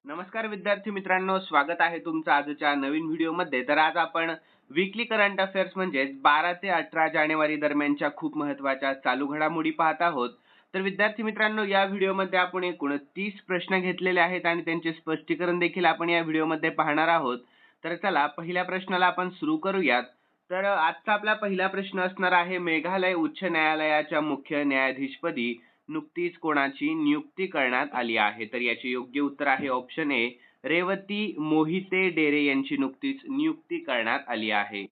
नमस्कार विद्यार्थी मित्रांनो, स्वागत आहे तुमचं आजच्या नवीन व्हिडिओमध्ये. तर आज आपण वीकली करंट अफेअर्स म्हणजेच 12 ते 18 जानेवारी दरम्यानच्या खूप महत्त्वाच्या चालू घडामोडी पाहत आहोत. तर विद्यार्थी मित्रांनो, या व्हिडिओमध्ये आपण एकूण 30 प्रश्न घेतलेले आहेत आणि त्यांचे स्पष्टीकरण देखील आपण या व्हिडिओमध्ये पाहणार आहोत. तर चला पहिल्या प्रश्नाला आपण सुरू करूयात. तर आजचा आपला पहिला प्रश्न असणार आहे, मेघालय उच्च न्यायालयाच्या मुख्य न्यायाधीशपदी नुकतीच कोणाची नियुक्ती करण्यात आली आहे? तर याचे योग्य उत्तर आहे ऑप्शन ए, रेवती मोहिते डेरे यांची नुकतीच नियुक्ती करण्यात आली आहे.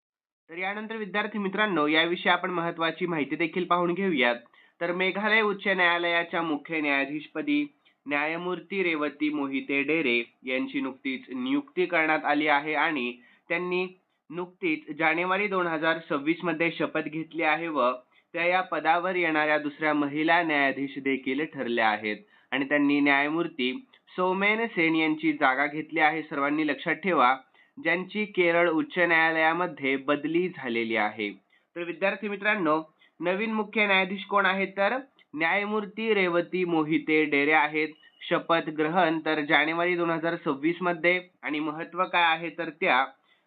तर यानंतर विद्यार्थी मित्रांनो, याविषयी आपण महत्त्वाची माहिती देखील पाहून घेऊयात. तर मेघालय उच्च न्यायालयाच्या मुख्य न्यायाधीशपदी न्यायमूर्ती रेवती मोहिते डेरे यांची नुकतीच नियुक्ती करण्यात आली आहे आणि त्यांनी नुकतीच जानेवारी 2026 मध्ये शपथ घेतली आहे व त्या या पदावर येणाऱ्या दुसऱ्या महिला न्यायाधीश देखील ठरल्या आहेत आणि त्यांनी न्यायमूर्ती सौमेन सेन यांची जागा घेतली आहे. सर्वांनी लक्षात ठेवा, ज्यांची केरळ उच्च न्यायालयामध्ये बदली झालेली आहे. तर विद्यार्थी मित्रांनो, नवीन मुख्य न्यायाधीश कोण आहेत? तर न्यायमूर्ती रेवती मोहिते डेरे आहेत. शपथ ग्रहण तर जानेवारी 2026 मध्ये आणि महत्व काय आहे तर त्या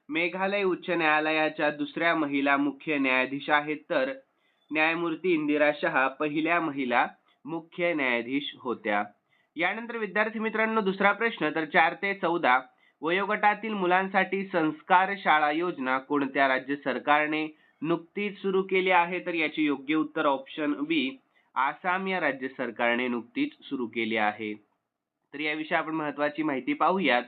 मेघालय उच्च न्यायालयाच्या दुसऱ्या महिला मुख्य न्यायाधीश आहेत. तर न्यायमूर्ती इंदिरा शहा पहिल्या महिला मुख्य न्यायाधीश होत्या. यानंतर विद्यार्थी मित्रांनो, दुसरा प्रश्न, तर 4 ते 14 वयोगटातील मुलांसाठी संस्कार शाळा योजना कोणत्या राज्य सरकारने नुकतीच सुरू केली आहे? तर याचे योग्य उत्तर ऑप्शन बी, आसाम या राज्य सरकारने नुकतीच सुरू केली आहे. तर याविषयी आपण महत्त्वाची माहिती पाहूयात.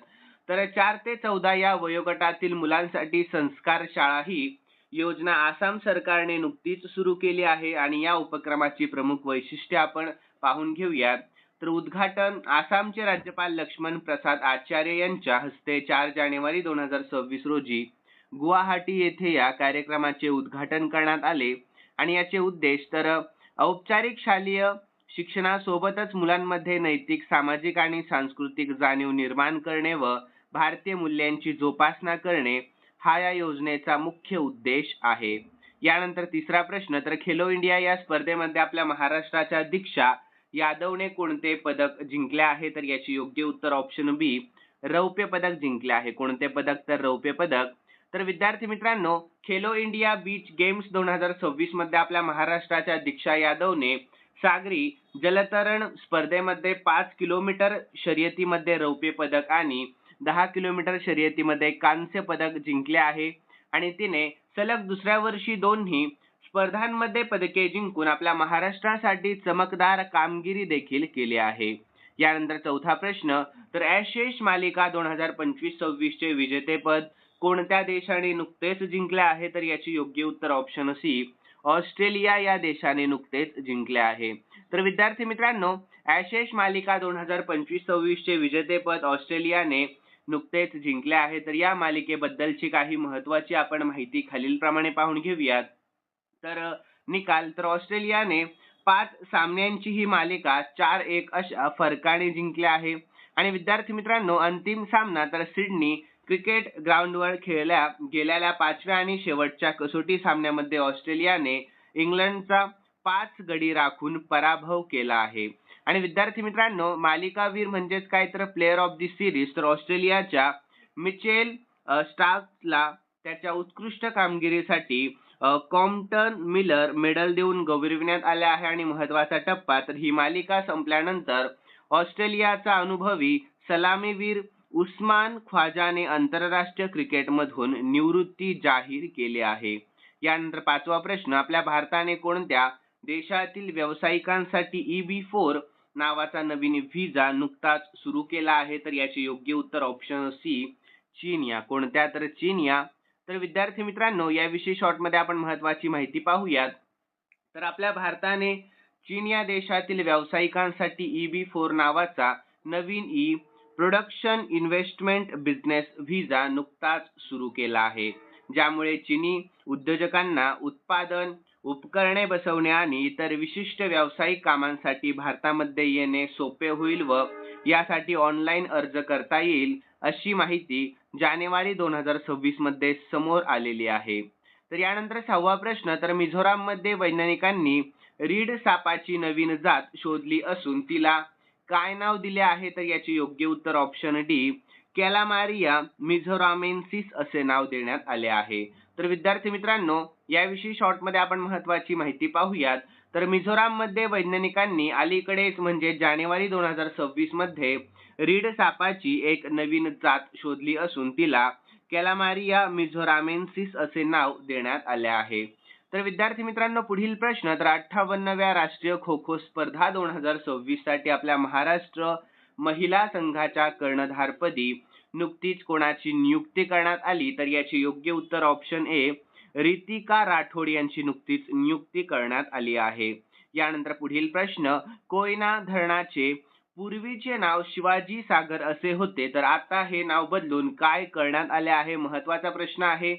तर 4 ते 14 या वयोगटातील मुलांसाठी संस्कार शाळा ही योजना आसाम सरकारने नुकतीच सुरू केली आहे आणि या उपक्रमाची प्रमुख वैशिष्ट्ये आपण पाहून घेऊयात. तर उद्घाटन आसामचे राज्यपाल लक्ष्मण प्रसाद आचार्य यांच्या हस्ते 4 जानेवारी 2026 रोजी गुवाहाटी येथे या कार्यक्रमाचे उद्घाटन करण्यात आले आणि याचे उद्देश तर औपचारिक शालेय शिक्षणासोबतच मुलांमध्ये नैतिक, सामाजिक आणि सांस्कृतिक जाणीव निर्माण करणे व भारतीय मूल्यांची जोपासना करणे हा या योजनेचा मुख्य उद्देश आहे. यानंतर तिसरा प्रश्न, तर खेलो इंडिया या स्पर्धेमध्ये आपल्या महाराष्ट्राच्या दीक्षा यादवने कोणते पदक जिंकले आहे? तर याचे योग्य उत्तर ऑप्शन बी, रौप्य पदक जिंकले आहे. कोणते पदक? तर रौप्य पदक. तर विद्यार्थी मित्रांनो, खेलो इंडिया बीच गेम्स 2026 मध्ये आपल्या महाराष्ट्राच्या दीक्षा यादवने सागरी जलतरण स्पर्धेमध्ये 5 किलोमीटर शर्यतीमध्ये रौप्य पदक आणि 10 किलोमीटर शर्यतीमध्ये कांस्य पदक जिंकले आहे आणि तिने सलग दुसऱ्या वर्षी दोन्ही स्पर्धांमध्ये पदके जिंकून आपल्या महाराष्ट्रासाठी चमकदार कामगिरी देखील केली आहे. यानंतर चौथा प्रश्न, तर ॲशेस मालिका 2025-26 चे विजेतेपद कोणत्या देशाने नुकतेच जिंकले आहे? तर याचे योग्य उत्तर ऑप्शन सी, ऑस्ट्रेलिया या देशाने नुकतेच जिंकले आहे. तर विद्यार्थी मित्रांनो, ॲशेस मालिका 2025-26 चे विजेतेपद ऑस्ट्रेलियाने नुकतेच जिंकले आहे. तर या मालिकेबद्दलची काही महत्त्वाची आपण माहिती खालीलप्रमाणे पाहून घेऊयात. तर निकाल, तर ऑस्ट्रेलियाने 5 सामन्यांची ही मालिका 4-1 अशा फरकाने जिंकली आहे आणि विद्यार्थी मित्रांनो, अंतिम सामना तर सिडनी क्रिकेट ग्राउंडवर खेळल्या गेलेल्या 5व्या आणि शेवटच्या कसोटी सामन्यामध्ये ऑस्ट्रेलियाने इंग्लंडचा 5 गडी राखून पराभव केला आहे. आणि विद्यार्थी मित्रांनो, मालिकावीर म्हणजेच काय? तर प्लेयर ऑफ द सिरीज तर ऑस्ट्रेलियाच्या मिचेल स्टार्कला त्याच्या उत्कृष्ट कामगिरीसाठी कॉम्प्टन मिलर मेडल देऊन गौरविण्यात आले आहे. आणि महत्त्वाचा टप्पा, तर ही मालिका संपल्यानंतर ऑस्ट्रेलियाचा अनुभवी सलामीवीर उस्मान ख्वाजाने आंतरराष्ट्रीय क्रिकेटमधून निवृत्ती जाहीर केली आहे. यानंतर पाचवा प्रश्न, आपल्या भारताने कोणत्या देशातील व्यावसायिकांसाठी EB4 नावाचा नवीन व्हिसा नुकताच सुरू केला आहे? तर याचे योग्य उत्तर ऑप्शन सी, चीन या. कोणत्या? तर चीन या. तर विद्यार्थी मित्रांनो, याविषयी शॉर्टमध्ये आपण महत्त्वाची माहिती पाहूयात. तर आपल्या भारताने चीन या देशातील व्यावसायिकांसाठी EB4 नावाचा नवीन प्रोडक्शन इन्व्हेस्टमेंट बिझनेस व्हिसा नुकताच सुरू केला आहे, ज्यामुळे चीनी उद्योजकांना उत्पादन, उपकरणे बसवणे आणि इतर विशिष्ट व्यावसायिक कामांसाठी भारतामध्ये येणे सोपे होईल व यासाठी ऑनलाईन अर्ज करता येईल, अशी माहिती जानेवारी 2026 मध्ये समोर आलेली आहे. तर यानंतर 6वा प्रश्न, तर मिझोराममध्ये वैज्ञानिकांनी रीड सापाची नवीन जात शोधली असून तिला काय नाव दिले आहे? तर याचे योग्य उत्तर ऑप्शन डी, कॅलामारिया मिझोरामेन्सिस असे नाव देण्यात आले आहे. तर विद्यार्थी मित्रांनो, याविषयी शॉर्टमध्ये आपण महत्त्वाची माहिती पाहूयात. तर मिझोराममध्ये वैज्ञानिकांनी अलीकडेच म्हणजे जानेवारी 2026 मध्ये रीड सापाची एक नवीन जात शोधली असून तिला कॅलामारिया मिझोरामेन्सिस असे नाव देण्यात आले आहे. तर विद्यार्थी मित्रांनो, पुढील प्रश्न. तर 58व्या राष्ट्रीय खो खो स्पर्धा 2026 साठी आपल्या महाराष्ट्र महिला संघाच्या कर्णधारपदी नुकतीच कोणाची नियुक्ती करण्यात आली? तर याचे योग्य उत्तर ऑप्शन ए, रितिका राठोड यांची नुकतीच नियुक्ती करण्यात आली आहे. यानंतर पुढील प्रश्न. कोयना धरणाचे पूर्वीचे नाव शिवाजी सागर असे होते, तर आता हे नाव बदलून काय करण्यात आले आहे? महत्त्वाचा प्रश्न आहे.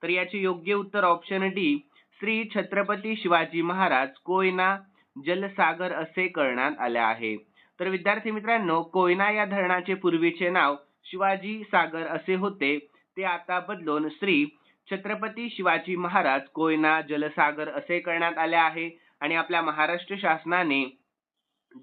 तर याचे योग्य उत्तर ऑप्शन डी, श्री छत्रपती शिवाजी महाराज कोयना जलसागर असे करण्यात आले आहे. तर विद्यार्थी मित्रांनो, कोयना या धरणाचे पूर्वीचे नाव शिवाजी सागर असे होते, ते आता बदलून श्री छत्रपती शिवाजी महाराज कोयना जलसागर असे करण्यात आले आहे. आणि आपल्या महाराष्ट्र शासनाने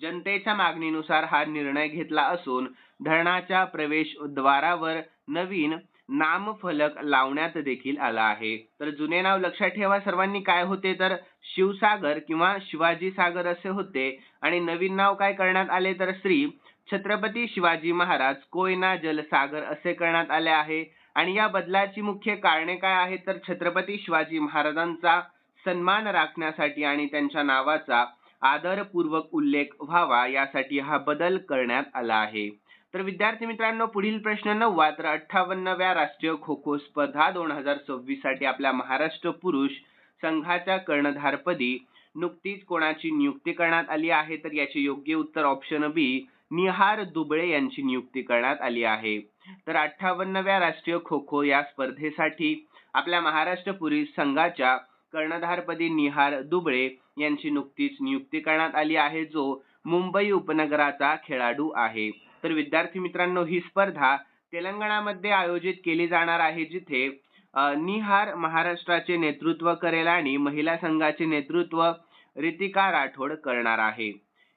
जनतेच्या मागणीनुसार हा निर्णय घेतला असून धरणाच्या प्रवेशद्वारावर नवीन नामफलक लावण्यात देखील आला आहे. तर जुने नाव लक्षात ठेवा सर्वांनी, काय होते? तर शिवसागर किंवा शिवाजी सागर असे होते आणि नवीन नाव काय करण्यात आले? तर श्री छत्रपती शिवाजी महाराज कोयना जलसागर असे करण्यात आले आहे. आणि या बदलाची मुख्य कारणे काय आहेत? तर छत्रपती शिवाजी महाराजांचा सन्मान राखण्यासाठी आणि त्यांच्या नावाचा आदरपूर्वक उल्लेख व्हावा यासाठी हा बदल करण्यात आला आहे. तर विद्यार्थी मित्रांनो, पुढील प्रश्न 9वा. तर 58व्या राष्ट्रीय खो खो स्पर्धा 2026 साठी आपल्या महाराष्ट्र पुरुष संघाच्या कर्णधारपदी नुकतीच कोणाची नियुक्ती करण्यात आली आहे? तर याचे योग्य उत्तर ऑप्शन बी, निहार दुबळे यांची नियुक्ती करण्यात आली आहे. तर 58व्या राष्ट्रीय खो खो या स्पर्धेसाठी आपल्या महाराष्ट्र पुरुष संघाच्या कर्णधारपदी निहार दुबळे यांची नुकतीच नियुक्ती करण्यात आली आहे, जो मुंबई उपनगराचा खेळाडू आहे. तर विद्यार्थी मित्रांनो, ही स्पर्धा तेलंगणामध्ये आयोजित केली जाणार आहे, जिथे निहार महाराष्ट्राचे नेतृत्व करेल आणि महिला संघाचे नेतृत्व रितिका राठोड करणार आहे.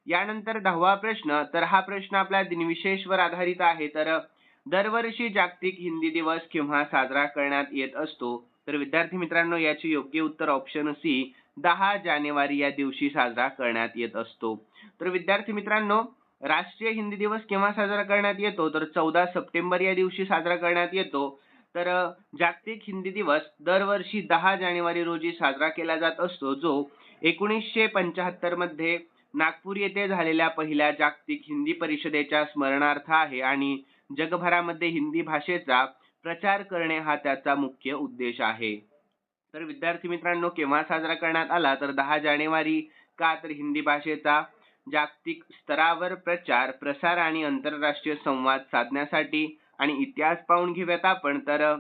यानंतर 10वा प्रश्न. तर हा प्रश्न आपल्या दिनविशेषवर आधारित आहे. तर दरवर्षी जागतिक हिंदी दिवस केव्हा साजरा करण्यात येत असतो? तर विद्यार्थी मित्रांनो, याचे योग्य उत्तर ऑप्शन सी, 10 जानेवारी या दिवशी साजरा करण्यात येत असतो. तर विद्यार्थी मित्रांनो, राष्ट्रीय हिंदी दिवस केव्हा साजरा करण्यात येतो? तर 14 सप्टेंबर या दिवशी साजरा करण्यात येतो. तर जागतिक हिंदी दिवस दरवर्षी 10 जानेवारी रोजी साजरा केला जात असतो, जो 1975 मध्ये नागपूर येथे झालेल्या पहिल्या जागतिक हिंदी परिषदेच्या स्मरणार्थ आहे आणि जगभरामध्ये हिंदी भाषेचा प्रचार करणे हा त्याचा मुख्य उद्देश आहे. तर विद्यार्थी मित्रांनो, केव्हा साजरा करण्यात आला? तर 10 जानेवारी. का? तर हिंदी भाषेचा जागतिक स्तरावर प्रचार, प्रसार आणि आंतरराष्ट्रीय संवाद साधण्यासाठी. आणि इतिहास पाहून घेऊयात आपण. तर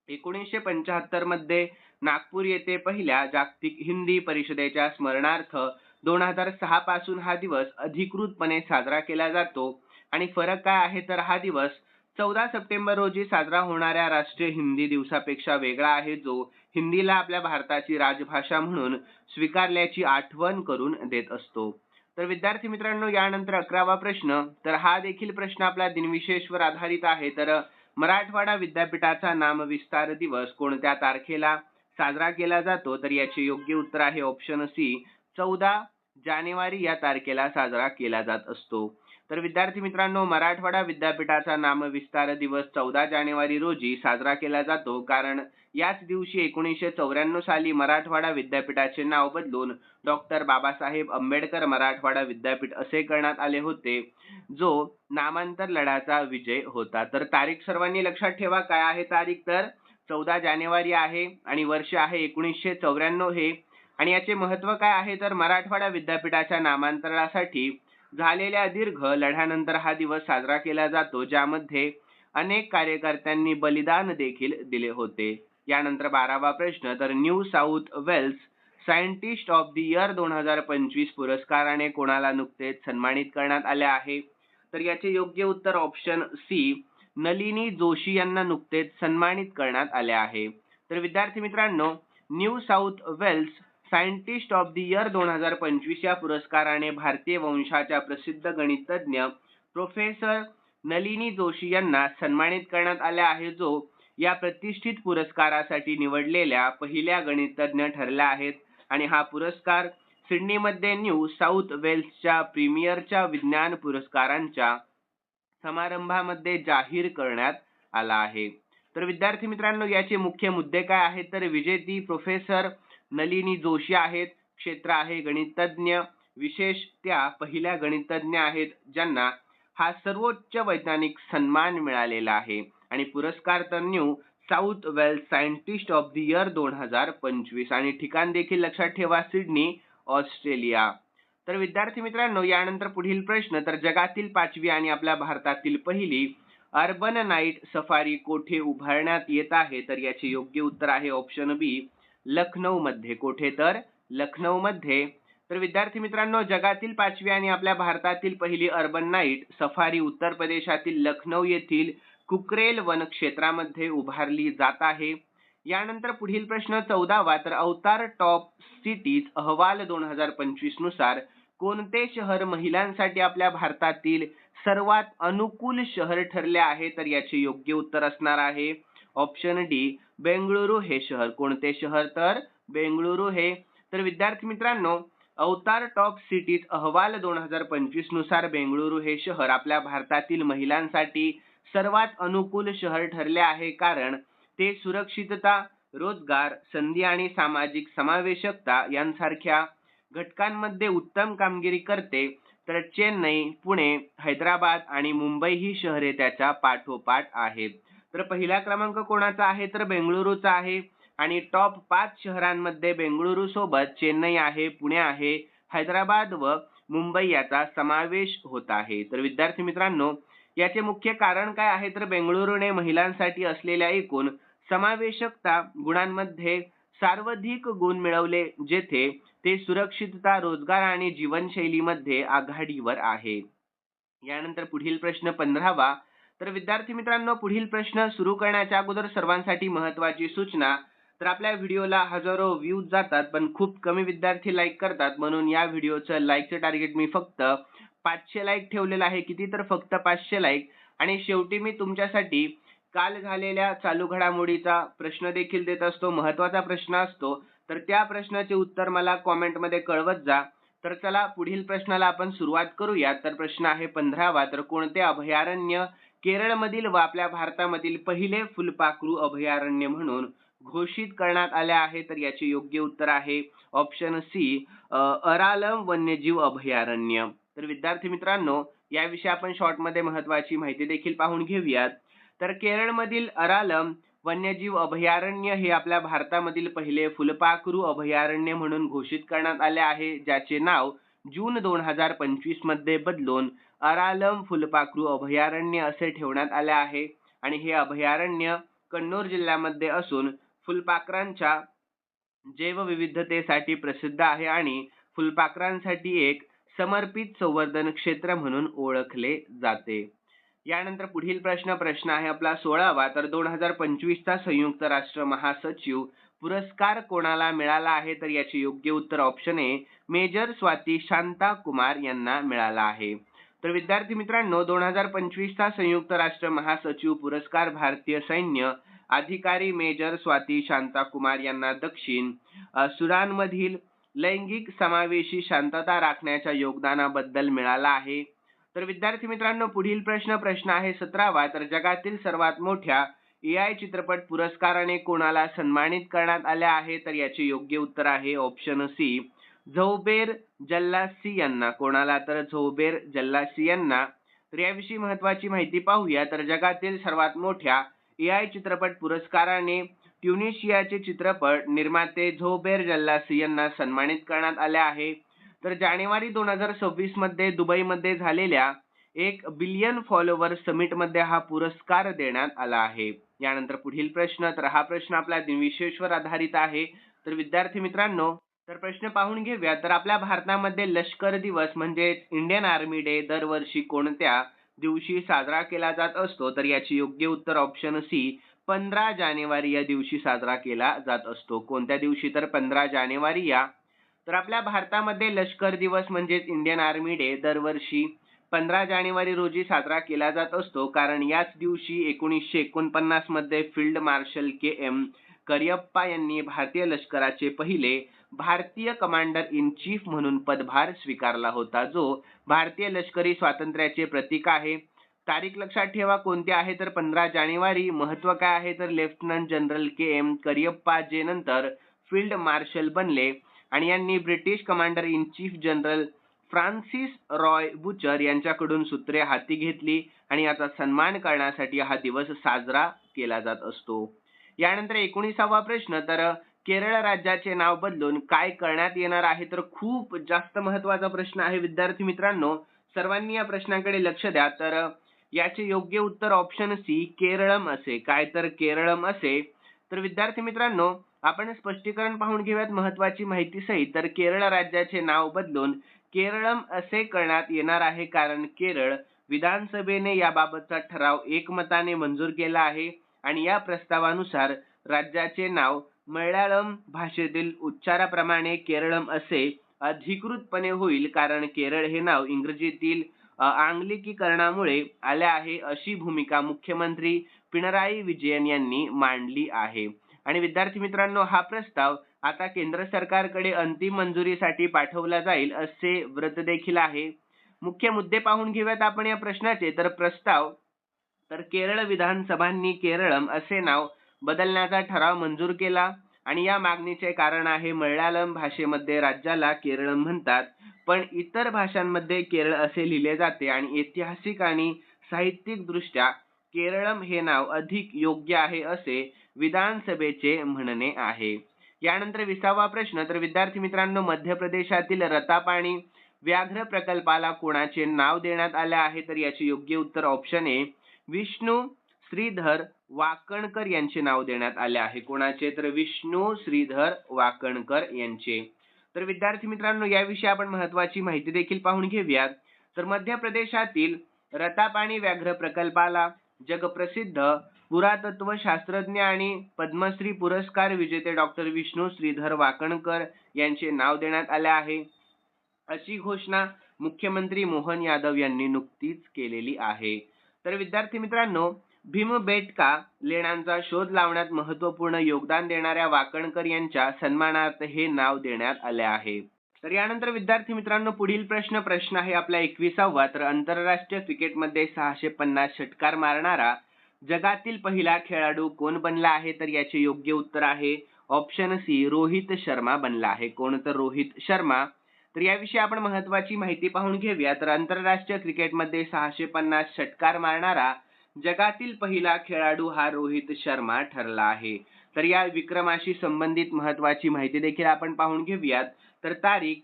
1975 मध्ये नागपूर येथे पहिल्या जागतिक हिंदी परिषदेच्या स्मरणार्थ 2006 पासून हा दिवस अधिकृतपणे साजरा केला जातो. आणि फरक काय आहे? तर हा दिवस 14 सप्टेंबर रोजी साजरा होणाऱ्या राष्ट्रीय हिंदी दिवसापेक्षा वेगळा आहे, जो हिंदीला आपल्या भारताची राजभाषा म्हणून स्वीकारल्याची आठवण करून देत असतो. तर विद्यार्थी मित्रांनो, यानंतर 11वा प्रश्न. तर हा देखील प्रश्न आपल्या दिनविशेषवर आधारित आहे. तर मराठवाडा विद्यापीठाचा नामविस्तार दिवस कोणत्या तारखेला साजरा केला जातो? तर याचे योग्य उत्तर आहे ऑप्शन सी, 14 जानेवारी या तारखेला साजरा केला जात असतो. तर विद्यार्थी मित्रांनो, मराठवाडा विद्यापीठाचा नामविस्तार दिवस 14 जानेवारी रोजी साजरा केला जातो, कारण याच दिवशी 1994 साली मराठवाडा विद्यापीठाचे नाव बदलून डॉक्टर बाबासाहेब आंबेडकर मराठवाडा विद्यापीठ असे करण्यात आले होते, जो नामांतर लढ्याचा विजय होता. तर तारीख सर्वांनी लक्षात ठेवा, काय आहे तारीख? तर 14 जानेवारी आहे आणि वर्ष आहे 1994 हे. आणि याचे महत्त्व काय आहे? तर मराठवाडा विद्यापीठाच्या नामांतरासाठी झालेल्या दीर्घ लढ्यानंतर हा दिवस साजरा केला जातो, ज्यामध्ये अनेक कार्यकर्त्यांनी बलिदान देखील दिले होते. यानंतर 12वा प्रश्न. तर New South Wales scientist of the year 2025 पुरस्काराने कोणाला नुकतेच सन्मानित करण्यात आले आहे? तर याचे योग्य उत्तर ऑप्शन सी, नलिनी जोशी यांना नुकतेच सन्मानित करण्यात आले आहे. तर विद्यार्थी मित्रांनो, New South Wales scientist of the year 2025 या पुरस्काराने भारतीय वंशाच्या प्रसिद्ध गणितज्ञ प्रोफेसर नलिनी जोशी यांना सन्मानित करण्यात आले आहे, जो या प्रतिष्ठित पुरस्कारासाठी निवडलेल्या पहिल्या गणितज्ञ ठरल्या आहेत. आणि हा पुरस्कार सिडनीमध्ये न्यू साऊथ वेल्सच्या प्रीमियरच्या विज्ञान पुरस्कारांच्या समारंभामध्ये जाहीर करण्यात आला आहे. तर विद्यार्थी मित्रांनो, याचे मुख्य मुद्दे काय आहेत तर विजेती प्रोफेसर नलिनी जोशी आहेत. क्षेत्र आहे गणितज्ञ. विशेष त्या पहिल्या गणितज्ञ आहेत ज्यांना हा सर्वोच्च वैज्ञानिक सन्मान मिळालेला आहे. आणि पुरस्कार तर New South Wales scientist of the year 2025 आणि ठिकाण देखील लक्षात ठेवा, सिडनी, ऑस्ट्रेलिया. तर विद्यार्थी मित्रांनो, यानंतर पुढील प्रश्न, तर जगातील 5वी आणि आपल्या भारतातील पहिली अर्बन नाईट सफारी कोठे उभारण्यात येत आहे तर याचे योग्य उत्तर आहे ऑप्शन बी, लखनौ मध्ये. कोठे तर लखनौ मध्ये. तर विद्यार्थी मित्रांनो, जगातील 5वी आणि आपल्या भारतातील पहिली अर्बन नाईट सफारी उत्तर प्रदेशातील लखनौ येथील कुकरेल वन क्षेत्रामध्ये उभारली जात आहे. यानंतर पुढील प्रश्न 14वा, तर अवतार टॉप सिटीज अहवाल 2025 नुसार कोणते शहर महिलांसाठी आपल्या भारतातील सर्वात अनुकूल शहर ठरले आहे तर याचे योग्य उत्तर असणार आहे ऑप्शन डी, बेंगळुरू हे शहर. कोणते शहर तर बेंगळुरू हे. तर विद्यार्थी मित्रांनो, अवतार टॉप सिटीज अहवाल 2025 नुसार बेंगळुरू हे शहर आपल्या भारतातील महिलांसाठी सर्वात अनुकूल शहर ठरले आहे, कारण ते सुरक्षितता, रोजगार, संधी आणि सामाजिक समावेशकता यांसारख्या घटकांमध्ये उत्तम कामगिरी करते. तर चेन्नई, पुणे, हैदराबाद आणि मुंबई ही शहरे त्याच्या पाठोपाठ आहेत. तर पहिला क्रमांक कोणाचा आहे तर बेंगळुरूचा आहे. आणि टॉप 5 शहरांमध्ये बेंगळुरू सोबत चेन्नई आहे, पुणे आहे, हैदराबाद व मुंबई याचा समावेश होत आहे. तर विद्यार्थी मित्रांनो, याचे मुख्य कारण काय आहे तर बेंगळुरूने महिलांसाठी असलेल्या एकूण समावेशकता गुणांमध्ये सर्वाधिक गुण मिळवले, जेथे ते सुरक्षितता, रोजगार आणि जीवनशैलीमध्ये आघाडीवर आहे. यानंतर पुढील प्रश्न 15वा, तर विद्यार्थी मित्रांनो, पुढील प्रश्न सुरू करण्याच्या अगोदर सर्वांसाठी महत्त्वाची सूचना, तर आपल्या व्हिडिओला हजारो व्ह्यूज जातात पण खूप कमी विद्यार्थी लाईक करतात, म्हणून या व्हिडिओचं लाईकचं टार्गेट मी फक्त 500 लाईक ठेवलेलं आहे. किती तर फक्त 500 लाईक. आणि शेवटी मी तुमच्यासाठी काल झालेल्या चालू घडामोडीचा प्रश्न देखील देत असतो, महत्त्वाचा प्रश्न असतो. तर त्या प्रश्नाचे उत्तर मला कॉमेंटमध्ये कळवत जा. तर चला पुढील प्रश्नाला आपण सुरुवात करूया. तर प्रश्न आहे 15वा, तर कोणते अभयारण्य केरळमधील व आपल्या भारतामधील पहिले फुलपाखरू अभयारण्य म्हणून घोषित करण्यात आले आहे तर याचे योग्य उत्तर आहे ऑप्शन सी, अरालम वन्यजीव अभयारण्य. तर विद्यार्थी मित्रांनो, याविषयी आपण शॉर्टमध्ये महत्त्वाची माहिती देखील पाहून घेऊयात. तर केरळमधील अरालम वन्यजीव अभयारण्य हे आपल्या भारतामधील पहिले फुलपाखरू अभयारण्य म्हणून घोषित करण्यात आले आहे, ज्याचे नाव जून 2025 मध्ये बदलून अरालम फुलपाखरू अभयारण्य असे ठेवण्यात आले आहे. आणि हे अभयारण्य कन्नूर जिल्ह्यामध्ये असून फुलपाखरांच्या जैवविविधतेसाठी प्रसिद्ध आहे आणि फुलपाखरांसाठी एक समर्पित संवर्धन क्षेत्र म्हणून ओळखले जाते. यानंतर पुढील प्रश्न आहे आपला 16वा, तर 2025 चा संयुक्त राष्ट्र महासचिव पुरस्कार कोणाला मिळाला आहे तर याचे योग्य उत्तर option A, major Swati Shanta Kumar यांना मिळाला आहे. तर विद्यार्थी मित्रांनो, 2025 चा संयुक्त राष्ट्र महासचिव पुरस्कार भारतीय सैन्य अधिकारी मेजर स्वाती शांता कुमार यांना दक्षिण सुदानमधील लैंगिक समावेशी शांतता राखण्याच्या योगदानाबद्दल मिळाला आहे. तर विद्यार्थी मित्रांनो, पुढील प्रश्न आहे 17वा, तर जगातील सर्वात मोठ्या AI चित्रपट पुरस्काराने कोणाला सन्मानित करण्यात आले आहे तर याचे योग्य उत्तर आहे ऑप्शन सी, झौबेर जल्लासी यांना. कोणाला तर झौबेर जल्लासी यांना. तर याविषयी महत्त्वाची माहिती पाहूया. तर जगातील सर्वात मोठ्या AI चित्रपट पुरस्काराने ट्युनिशियाचे चित्रपट निर्माते झौबेर जल्लासी यांना सन्मानित करण्यात आले आहे. तर जानेवारी 2026 मध्ये दुबईमध्ये झालेल्या 1 बिलियन फॉलोवर समिट मध्ये हा पुरस्कार देण्यात आला आहे. यानंतर पुढील प्रश्न, तर हा प्रश्न आपल्या दिनविशेषवर आधारित आहे. तर विद्यार्थी मित्रांनो, तर प्रश्न पाहून घेऊया. तर आपल्या भारतामध्ये लष्कर दिवस म्हणजे इंडियन आर्मी डे दरवर्षी कोणत्या दिवशी साजरा केला जात असतो तर याचे योग्य उत्तर ऑप्शन सी, 15 जानेवारी या दिवशी साजरा केला जात असतो. कोणत्या दिवशी तर 15 जानेवारी या तर आपल्या भारतामध्ये लष्कर दिवस म्हणजेच इंडियन आर्मी डे दरवर्षी 15 जानेवारी रोजी साजरा केला जात असतो, कारण याच दिवशी 1949 मध्ये फील्ड मार्शल के.एम. करियप्पा यांनी भारतीय लष्कराचे पहिले भारतीय कमांडर इन चीफ म्हणून पदभार स्वीकारला होता, जो भारतीय लष्करी स्वातंत्र्याचे प्रतीक आहे. तारीख लक्षात ठेवा कोणती आहे, तर 15 जानेवारी. महत्त्व काय आहे, तर लेफ्टनंट जनरल के.एम. करियप्पा जे नंतर फील्ड मार्शल बनले आणि यांनी British commander in chief general Francis Roy butcher यांच्याकडून सूत्रे हाती घेतली आणि याचा सन्मान करण्यासाठी हा दिवस साजरा केला जात असतो. यानंतर 19वा प्रश्न, तर केरळ राज्याचे नाव बदलून काय करण्यात येणार आहे, तर खूप जास्त महत्त्वाचा प्रश्न आहे विद्यार्थी मित्रांनो. सर्वांनी या प्रश्नाकडे लक्ष द्या. तर याचे योग्य उत्तर ऑप्शन सी केरळम असे. काय, तर केरळम असे. तर विद्यार्थी मित्रांनो, आपण स्पष्टीकरण पाहून घेऊयात महत्त्वाची माहिती सहित. तर केरळ राज्याचे नाव बदलून केरळम असे करण्यात येणार आहे, कारण केरळ विधानसभेने याबाबतचा ठराव एकमताने मंजूर केला आहे आणि या प्रस्तावानुसार राज्याचे नाव मल्याळम भाषेतील उच्चाराप्रमाणे केरळम असे अधिकृतपणे होईल, कारण केरळ हे नाव इंग्रजीतील आंग्लिकीकरणामुळे आले आहे, अशी भूमिका मुख्यमंत्री पिनराई विजयन यांनी मांडली आहे. आणि विद्यार्थी मित्रांनो, हा प्रस्ताव आता केंद्र सरकारकडे अंतिम मंजुरीसाठी पाठवला जाईल असे व्रत देखील आहे. मुख्य मुद्दे पाहून घेऊयात आपण या प्रश्नाचे. तर प्रस्ताव, तर केरळ विधानसभांनी केरळम असे नाव बदलण्याचा ठराव मंजूर केला आणि या मागणीचे कारण आहे मल्याळम भाषेमध्ये राज्याला केरळम म्हणतात, पण इतर भाषांमध्ये केरळ असे लिहिले जाते आणि ऐतिहासिक आणि साहित्यिक दृष्ट्या केरळम हे नाव अधिक योग्य आहे असे विधानसभेचे म्हणणे आहे. यानंतर 20वा प्रश्न, तर विद्यार्थी मित्रांनो, मध्य प्रदेशातील रतापाणी व्याघ्र प्रकल्पाला कोणाचे नाव देण्यात आले आहे, तर याचे योग्य उत्तर ऑप्शन ए विष्णू श्रीधर वाकणकर यांचे नाव देण्यात आले आहे. कोणाचे, तर विष्णू श्रीधर वाकणकर यांचे. तर विद्यार्थी मित्रांनो, याविषयी आपण महत्त्वाची माहिती देखील पाहून घेऊयात. तर मध्य प्रदेशातील रतापाणी व्याघ्र प्रकल्पाला जगप्रसिद्ध पुरातत्व शास्त्रज्ञ आणि पद्मश्री पुरस्कार विजेते डॉक्टर विष्णू श्रीधर वाकणकर यांचे नाव देण्यात आले आहे, अशी घोषणा मुख्यमंत्री मोहन यादव यांनी नुकतीच केलेली आहे. तर विद्यार्थी मित्रांनो, भीमबेटका लेण्यांचा शोध लावण्यात महत्त्वपूर्ण योगदान देणाऱ्या वाकणकर यांच्या सन्मानार्थ हे नाव देण्यात आले आहे. तर यानंतर विद्यार्थी मित्रांनो, पुढील प्रश्न आहे आपला 21वा. तर आंतरराष्ट्रीय क्रिकेटमध्ये 650 षटकार मारणारा जगातील पहिला खेळाडू कोण बनला आहे, तर याचे योग्य उत्तर आहे ऑप्शन सी रोहित शर्मा बनला आहे. कोण, तर रोहित शर्मा. तर याविषयी आपण महत्त्वाची माहिती पाहून घेऊया. तर आंतरराष्ट्रीय क्रिकेटमध्ये 650 षटकार मारणारा जगातील पहिला खेळाडू हा रोहित शर्मा ठरला आहे. तर या विक्रमाशी संबंधित महत्त्वाची माहिती देखील आपण पाहून घेऊयात. तर तारीख,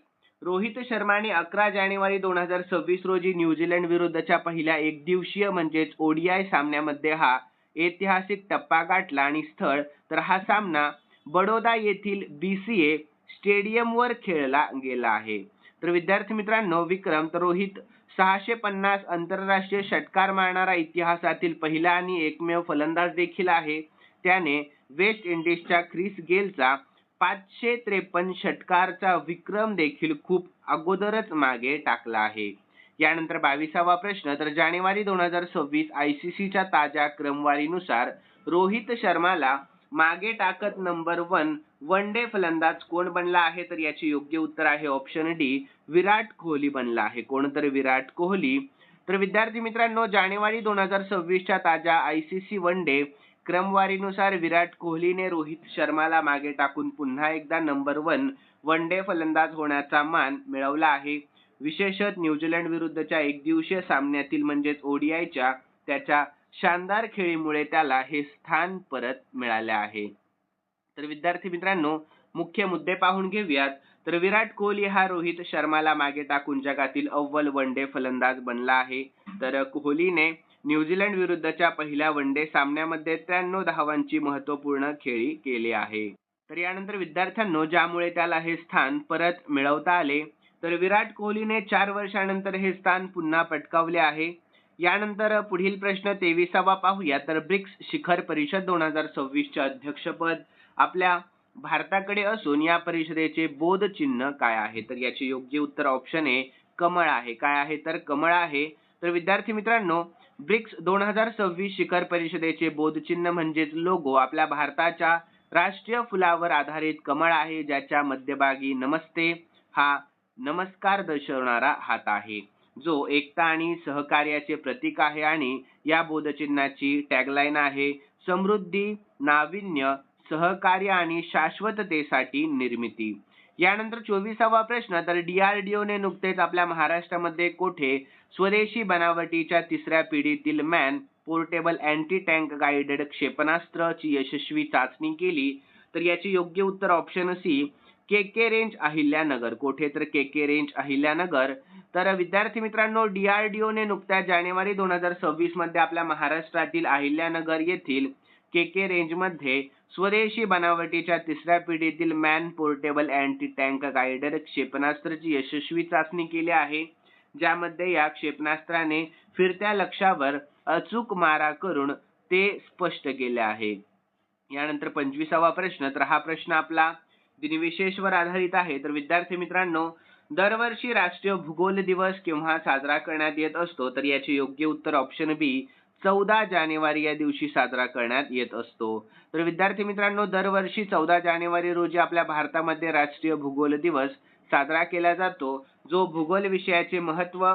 रोहित शर्माने 11 जानेवारी 2026 रोजी न्यूझीलंड विरुद्धच्या पहिल्या एकदिवसीय म्हणजेच ODI सामन्यामध्ये हा ऐतिहासिक टप्पा गाठला आणि स्थळ, तर हा सामना बडोदा येथील BCA स्टेडियमवर खेळला गेला आहे. तर विद्यार्थी मित्रांनो, विक्रम, तर रोहित 650 आंतरराष्ट्रीय षटकार मारणारा इतिहासातील पहिला आणि एकमेव फलंदाज देखील आहे. त्याने वेस्ट इंडिजच्या क्रिस गेलचा 553 षटकारचा विक्रम देखील खूप अगोदरच मागे टाकला आहे. यानंतर 22वा प्रश्न, तर जानेवारी 2026 ICCच्या ताज्या क्रमवारीनुसार रोहित शर्माला मागे टाकत नंबर 1 वन डे फलंदाज कोण बनला आहे, तर याचे योग्य उत्तर आहे ऑप्शन डी विराट कोहली बनला आहे. कोण, तर विराट कोहली. तर विद्यार्थी मित्रांनो, जानेवारी 2026च्या ताज्या ICC वन डे क्रमवारीनुसार विराट कोहलीने रोहित शर्माला मागे टाकून पुन्हा एकदा नंबर 1 वन डे फलंदाज होण्याचा मान मिळवला आहे. विशेषतः न्यूझीलंड विरुद्धच्या एकदिवसीय सामन्यातील म्हणजेच ODIच्या त्याच्या शानदार खेळीमुळे त्याला हे स्थान परत मिळाले आहे. तर विद्यार्थी मित्रांनो, मुख्य मुद्दे पाहून घेऊयात. तर विराट कोहली हा रोहित शर्माला मागे टाकून जगातील अव्वल वन डे फलंदाज बनला आहे. तर कोहलीने न्यूझीलंड विरुद्धच्या पहिल्या वन डे सामन्यामध्ये 93 धावांची महत्त्वपूर्ण खेळी केली आहे. तर यानंतर विद्यार्थ्यांनो, ज्यामुळे त्याला हे स्थान परत मिळवता आले. तर विराट कोहलीने 4 वर्षानंतर हे स्थान पुन्हा पटकावले आहे. यानंतर पुढील प्रश्न 23वा पाहूया. तर ब्रिक्स शिखर परिषद 2026चे अध्यक्षपद आपल्या भारताकडे असून या परिषदेचे बोधचिन्ह काय आहे? तर याचे योग्य उत्तर ऑप्शन ए कमळ आहे. काय आहे तर कमळ आहे. तर विद्यार्थी मित्रांनो, ब्रिक्स 2026 शिखर परिषदेचे बोधचिन्ह म्हणजेच लोगो आपल्या भारताच्या राष्ट्रीय फुलावर आधारित कमळ आहे, ज्याच्या मध्यभागी नमस्ते हा नमस्कार दर्शवणारा हात आहे, जो एकता आणि सहकार्याचे प्रतीक आहे. आणि या बोधचिन्हाची टॅगलाईन आहे समृद्धी, नाविन्य, सहकार्य आणि शाश्वततेसाठी निर्मिती. यानंतर 24वा प्रश्न, तर DRDOने नुकतेच आपल्या महाराष्ट्रामध्ये कोठे स्वदेशी बनावटीच्या तिसऱ्या पिढीतील man portable anti tank guided क्षेपणास्त्रची यशस्वी चाचणी केली? तर याचे योग्य उत्तर option C KK range Ahilyanagar. कोठे तर KK रेंज अहिल्यानगर. तर विद्यार्थी मित्रांनो, DRDOने नुकत्याच जानेवारी 2026 मध्ये आपल्या महाराष्ट्रातील अहिल्यानगर येथील KK रेंजमध्ये स्वदेशी बनावटीच्या तिसऱ्या पिढीतील man portable anti tank guided क्षेपणास्त्राची यशस्वी चाचणी केली आहे, ज्यामध्ये या क्षेपणास्त्राने फिरत्या लक्ष्यावर अचूक मारा करून ते स्पष्ट केले आहे. यानंतर 25वा प्रश्न, तर हा प्रश्न आपला दिनविशेषवर आधारित आहे. तर विद्यार्थी मित्रांनो, दरवर्षी राष्ट्रीय भूगोल दिवस केव्हा साजरा करण्यात येत असतो? तर याचे योग्य उत्तर ऑप्शन बी 14 जानेवारी या दिवशी साजरा करण्यात येत असतो. तर विद्यार्थी मित्रांनो, दरवर्षी 14 जानेवारी रोजी आपल्या भारतामध्ये राष्ट्रीय भूगोल दिवस साजरा केला जातो, जो भूगोल विषयाचे महत्त्व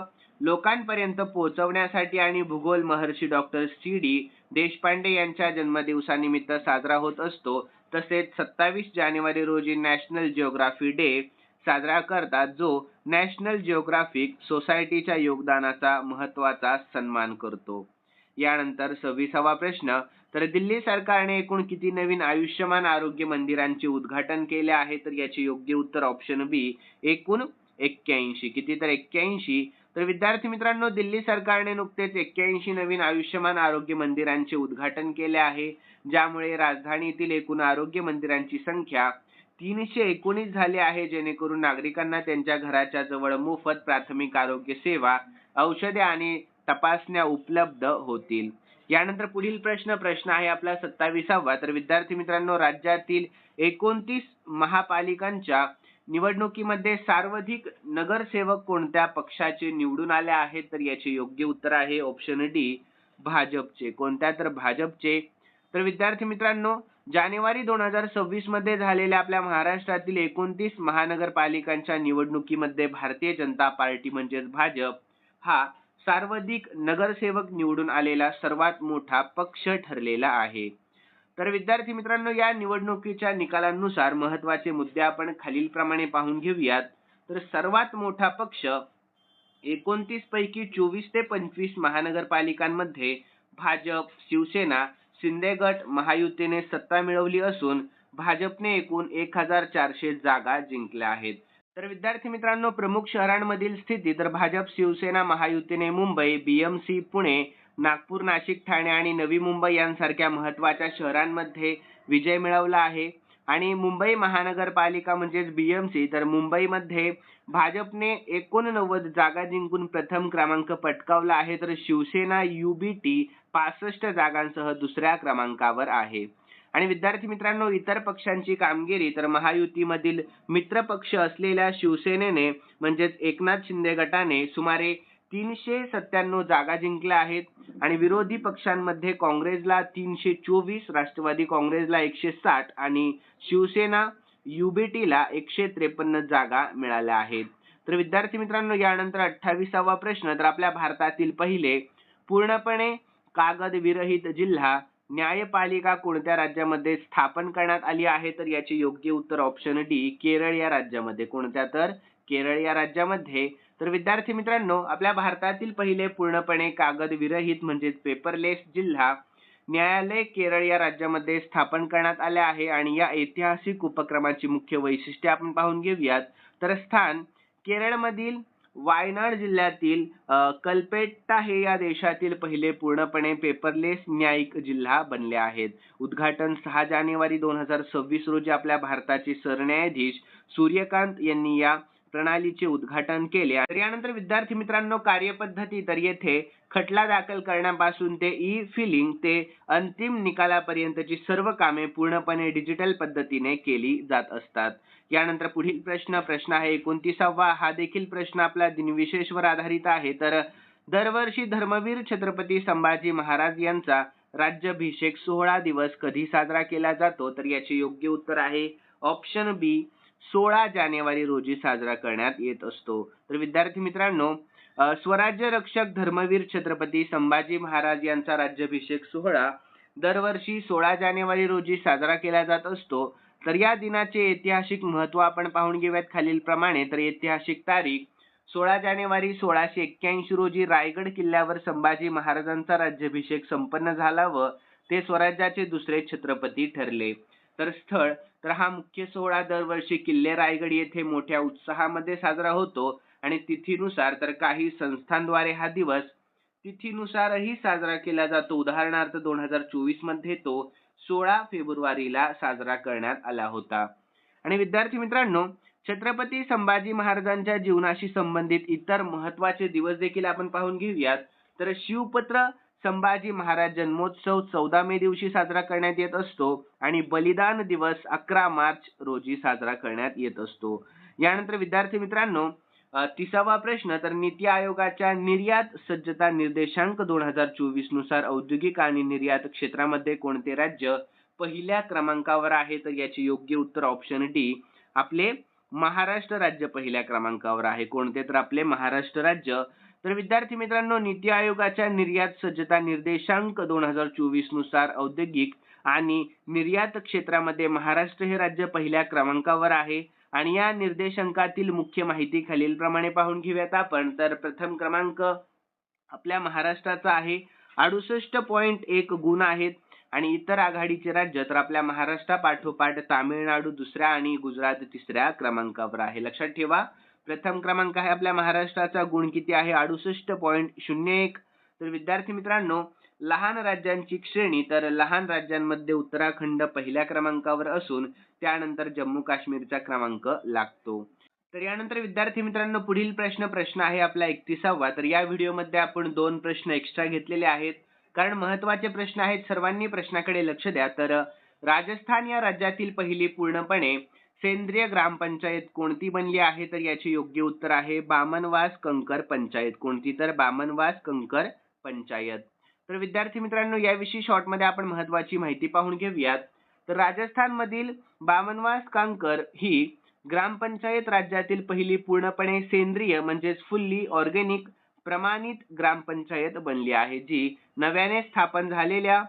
लोकांपर्यंत पोहोचवण्यासाठी आणि भूगोल महर्षी डॉक्टर CD देशपांडे यांच्या जन्मदिवसानिमित्त साजरा होत असतो. तसेच 27 जानेवारी रोजी नॅशनल जिओग्राफी डे साजरा करतात, जो नॅशनल जिओग्राफिक सोसायटीच्या योगदानाचा महत्त्वाचा सन्मान करतो. यानंतर 26वा प्रश्न, तर दिल्ली सरकारने एकूण किती नवीन आयुष्यमान आरोग्य मंदिरांचे उद्घाटन केले आहे? तर याचे योग्य उत्तर ऑप्शन बी एकूण 81. किती तर 81. तर विद्यार्थी मित्रांनो, दिल्ली सरकारने नुकतेच 81 नवीन आयुष्यमान आरोग्य मंदिरांचे उद्घाटन केले आहे, ज्यामुळे राजधानीतील एकूण आरोग्य मंदिरांची संख्या 319 झाली आहे, जेणेकरून नागरिकांना त्यांच्या घराच्या जवळ मोफत प्राथमिक आरोग्य सेवा, औषधे आणि तपासण्या उपलब्ध होतील. यानंतर पुढील प्रश्न आहे आपला 27वा. तर विद्यार्थी मित्रांनो, राज्यातील 29 महापालिकांच्या निवडणुकीमध्ये सर्वाधिक नगरसेवक कोणत्या पक्षाचे निवडून आले आहेत? तर याचे योग्य उत्तर आहे ऑप्शन डी भाजपचे. कोणत्या तर भाजपचे. तर विद्यार्थी मित्रांनो, जानेवारी 2026 मध्ये झालेल्या आपल्या महाराष्ट्रातील 29 महानगरपालिकांच्या निवडणुकीमध्ये भारतीय जनता पार्टी म्हणजेच भाजप हा सर्वाधिक नगरसेवक निवडून आलेला सर्वात मोठा पक्ष ठरलेला आहे. तर विद्यार्थी मित्रांनो, या निवडणुकीच्या निकालांनुसार महत्त्वाचे मुद्दे आपण खालीलप्रमाणे पाहून घेऊयात. तर सर्वात मोठा पक्ष 29 पैकी 24 ते 25 महानगरपालिकांमध्ये भाजप, शिवसेना, शिंदे गट महायुतीने सत्ता मिळवली असून भाजपने एकूण 1400 जागा जिंकल्या आहेत. तर विद्यार्थी मित्रांनो, प्रमुख शहरांमधील स्थिती, तर भाजप शिवसेना महायुतीने मुंबई, BMC पुणे, नागपूर, नाशिक, ठाणे आणि नवी मुंबई यांसारख्या महत्त्वाच्या शहरांमध्ये विजय मिळवला आहे. आणि मुंबई महानगरपालिका म्हणजेच BMC, तर मुंबईमध्ये भाजपने 89 जागा जिंकून प्रथम क्रमांक पटकावला आहे, तर शिवसेना UBT 65 जागांसह दुसऱ्या क्रमांकावर आहे. आणि विद्यार्थी मित्रांनो, इतर पक्षांची कामगिरी, तर महायुतीमधील मित्र पक्ष असलेल्या शिवसेनेने म्हणजेच एकनाथ शिंदे गटाने सुमारे 397 जागा जिंकल्या आहेत. आणि विरोधी पक्षांमध्ये काँग्रेसला 324, राष्ट्रवादी काँग्रेसला 160 आणि शिवसेना UBTला 153 जागा मिळाल्या आहेत. तर विद्यार्थी मित्रांनो, यानंतर 28वा प्रश्न, तर आपल्या भारतातील पहिले पूर्णपणे कागद विरहित जिल्हा न्यायपालिका कोणत्या राज्यामध्ये स्थापन करण्यात आली आहे? तर याचे योग्य उत्तर ऑप्शन डी केरळ या राज्यामध्ये. कोणत्या तर केरळ या राज्यामध्ये. तर विद्यार्थी मित्रांनो, आपल्या भारतातील पहिले पूर्णपणे कागद विरहित म्हणजेच पेपरलेस जिल्हा न्यायालय केरळ या राज्यामध्ये स्थापन करण्यात आले आहे. आणि या ऐतिहासिक उपक्रमाची मुख्य वैशिष्ट्ये आपण पाहून घेऊयात. तर स्थान केरळमधील वायनाड जिल्ह्यातील कल्पेट्टा हे या देशातील पहिले पूर्णपणे पेपरलेस न्यायिक जिल्हा बनले आहेत. उद्घाटन 6 जानेवारी 2026 रोजी आपल्या भारताचे सरन्यायाधीश सूर्यकांत यांनी या प्रणालीचे उद्घाटन केले. तर यानंतर विद्यार्थी मित्रांनो कार्यपद्धती, तर येथे खटला दाखल करण्यापासून ते ई फिलिंग ते अंतिम निकालापर्यंतची सर्व कामे पूर्णपणे डिजिटल पद्धतीने केली जात असतात. यानंतर पुढील प्रश्न आहे 29वा. हा देखील प्रश्न आपला दिनविशेषवर आधारित आहे. तर दरवर्षी धर्मवीर छत्रपती संभाजी महाराज यांचा राज्याभिषेक सोहळा दिवस कधी साजरा केला जातो? तर याचे योग्य उत्तर आहे ऑप्शन बी, 16 जानेवारी रोजी साजरा करण्यात येत असतो. तर विद्यार्थी मित्रांनो, स्वराज्य रक्षक धर्मवीर छत्रपती संभाजी महाराज यांचा राज्याभिषेक सोहळा दरवर्षी 16 जानेवारी रोजी साजरा केला जात असतो. तर या दिनाचे ऐतिहासिक महत्त्व आपण पाहून घेऊयात खालीलप्रमाणे. तर ऐतिहासिक तारीख 16 जानेवारी 1681 रोजी रायगड किल्ल्यावर संभाजी महाराजांचा राज्याभिषेक संपन्न झाला व ते स्वराज्याचे दुसरे छत्रपती ठरले. तर स्थळ, तर हा मुख्य सोहळा दरवर्षी किल्ले रायगड येथे मोठ्या उत्साहामध्ये साजरा होतो आणि तिथीनुसार, तर काही संस्थांद्वारे हा दिवस तिथीनुसारही साजरा केला जातो. उदाहरणार्थ 2024 मध्ये तो 16 फेब्रुवारीला साजरा करण्यात आला होता. आणि विद्यार्थी मित्रांनो, छत्रपती संभाजी महाराजांच्या जीवनाशी संबंधित इतर महत्त्वाचे दिवस देखील आपण पाहून घेऊयात. तर शिवपुत्र संभाजी महाराज जन्मोत्सव 14 मे दिवशी साजरा करण्यात येत असतो आणि बलिदान दिवस 11 मार्च रोजी साजरा करण्यात येत असतो. यानंतर विद्यार्थी मित्रांनो, 30वा प्रश्न, तर नीती आयोगाच्या निर्यात सज्जता निर्देशांक 2024 नुसार औद्योगिक आणि निर्यात क्षेत्रामध्ये कोणते राज्य पहिल्या क्रमांकावर आहे? तर याचे योग्य उत्तर ऑप्शन डी, आपले महाराष्ट्र राज्य पहिल्या क्रमांकावर आहे. कोणते? तर आपले महाराष्ट्र राज्य. तर विद्यार्थी मित्रांनो, नीती आयोगाच्या निर्यात सज्जता निर्देशांक 2024 नुसार औद्योगिक आणि निर्यात क्षेत्रामध्ये महाराष्ट्र हे राज्य पहिल्या क्रमांकावर आहे. आणि या निर्देशांकातील मुख्य माहिती खालीलप्रमाणे पाहून घेऊयात आपण. तर प्रथम क्रमांक आपल्या महाराष्ट्राचा आहे, 68.1 गुण आहेत. आणि इतर आघाडीचे राज्य, तर आपल्या महाराष्ट्रापाठोपाठ तामिळनाडू दुसऱ्या आणि गुजरात तिसऱ्या क्रमांकावर आहे. लक्षात ठेवा, प्रथम क्रमांक आहे आपल्या महाराष्ट्राचा, गुण किती आहे? 68.01. तर विद्यार्थी मित्रांनो, लहान राज्यांची श्रेणी, तर लहान राज्यांमध्ये उत्तराखंड पहिल्या क्रमांकावर असून त्यानंतर जम्मू काश्मीरचा क्रमांक लागतो. तर यानंतर विद्यार्थी मित्रांनो, पुढील प्रश्न आहे आपला 31वा. तर या व्हिडिओमध्ये आपण 2 प्रश्न एक्स्ट्रा घेतलेले आहेत कारण महत्त्वाचे प्रश्न आहेत. सर्वांनी प्रश्नाकडे लक्ष द्या. तर राजस्थान या राज्यातील पहिली पूर्णपणे सेंद्रिय ग्रामपंचायत कोणती बनली आहे? तर याचे योग्य उत्तर आहे बामनवास कंकर पंचायत. कोणती? तर बामनवास कंकर पंचायत. तर विद्यार्थी मित्रांनो, याविषयी शॉर्टमध्ये आपण महत्त्वाची माहिती पाहून घेऊयात. तर राजस्थानमधील बामनवास कांकर ही ग्रामपंचायत राज्यातील पहिली पूर्णपणे सेंद्रिय म्हणजेच फुल्ली ऑर्गेनिक प्रमाणित ग्रामपंचायत बनली आहे, जी नव्याने स्थापन झालेल्या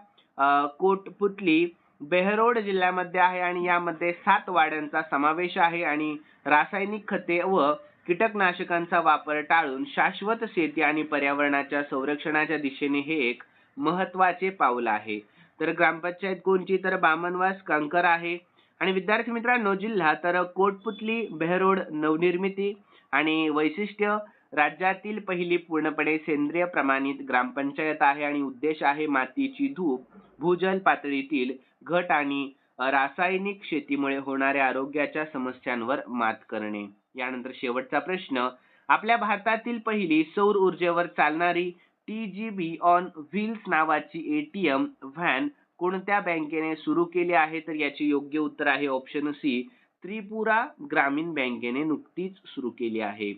कोटपुतली बेहरोड जिल्ह्यामध्ये आहे आणि यामध्ये 7 वाड्यांचा समावेश आहे. आणि रासायनिक खते व कीटकनाशकांचा वापर टाळून शाश्वत शेती आणि पर्यावरणाच्या संरक्षणाच्या दिशेने हे एक महत्त्वाचे पाऊल आहे. तर ग्रामपंचायत कोणची? तर बामनवास कांकर आहे. आणि विद्यार्थी मित्रांनो, जिल्हा तर कोटपुतली बेहरोड नवनिर्मिती. आणि वैशिष्ट्य, राज्यातील पहिली पूर्णपणे सेंद्रिय प्रमाणित ग्रामपंचायत आहे आणि उद्देश आहे मातीची धूप, भूजल पातळीतील घट आणि रासायनिक शेतीमुळे होणाऱ्या आरोग्याच्या समस्यांवर मात करणे. यानंतर शेवटचा प्रश्न, आपल्या भारतातील पहिली सौर ऊर्जेवर चालणारी TGV ऑन व्हील्स नावाची ATM व्हॅन कोणत्या बँकेने सुरू केली आहे? तर याचे योग्य उत्तर आहे ऑप्शन सी, त्रिपुरा ग्रामीण बँकेने नुकतीच सुरू केली आहे.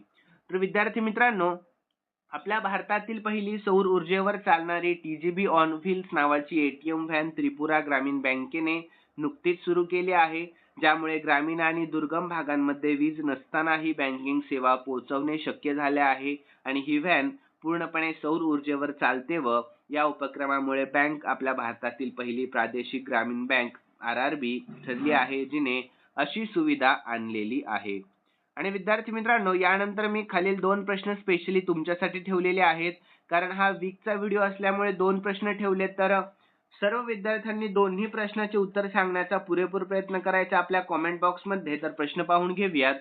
तर विद्यार्थी मित्रांनो, आपल्या भारतातील पहिली सौर ऊर्जेवर चालणारी TGV ऑन व्हील्स नावाची ATM व्हॅन त्रिपुरा ग्रामीण बँकेने नुकतीच सुरू केली आहे, ज्यामुळे ग्रामीण आणि दुर्गम भागांमध्ये वीज नसतानाही बँकिंग सेवा पोहोचवणे शक्य झाले आहे. आणि ही व्हॅन पूर्णपणे सौर ऊर्जेवर चालते व या उपक्रमामुळे बँक आपल्या भारतातील पहिली प्रादेशिक ग्रामीण बँक RRB ठरली आहे, जिने अशी सुविधा आणलेली आहे. आणि विद्यार्थी मित्रांनो, यानंतर मी खालील 2 प्रश्न स्पेशली तुमच्यासाठी ठेवलेले आहेत. कारण हा वीकचा व्हिडिओ असल्यामुळे 2 प्रश्न ठेवले. तर सर्व विद्यार्थ्यांनी दोन्ही प्रश्नाचे उत्तर सांगण्याचा पुरेपूर प्रयत्न करायचा आपल्या कमेंट बॉक्समध्ये. तर प्रश्न पाहून घेऊयात.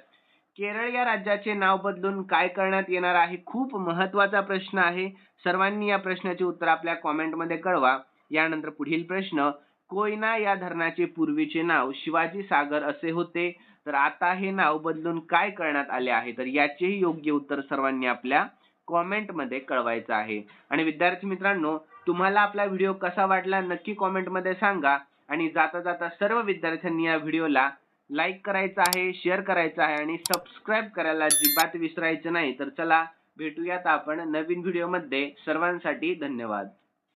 केरळ या राज्याचे नाव बदलून काय करण्यात येणार आहे? खूप महत्त्वाचा प्रश्न आहे. सर्वांनी या प्रश्नाचे उत्तर आपल्या कमेंटमध्ये कळवा. यानंतर पुढील प्रश्न, कोयना या धरणाचे पूर्वीचे नाव शिवाजी सागर असे होते. तर आता हे नाव बदलून काय करण्यात आले आहे, तर याचेही योग्य उत्तर सर्वांनी आपल्या कॉमेंटमध्ये कळवायचं आहे. आणि विद्यार्थी मित्रांनो, तुम्हाला आपला व्हिडिओ कसा वाटला नक्की कॉमेंटमध्ये सांगा. आणि जाता जाता सर्व विद्यार्थ्यांनी या व्हिडिओला लाईक करायचं आहे, शेअर करायचं आहे आणि सबस्क्राईब करायला अजिबात विसरायचं नाही. तर चला भेटूयात आपण नवीन व्हिडिओमध्ये. सर्वांसाठी धन्यवाद.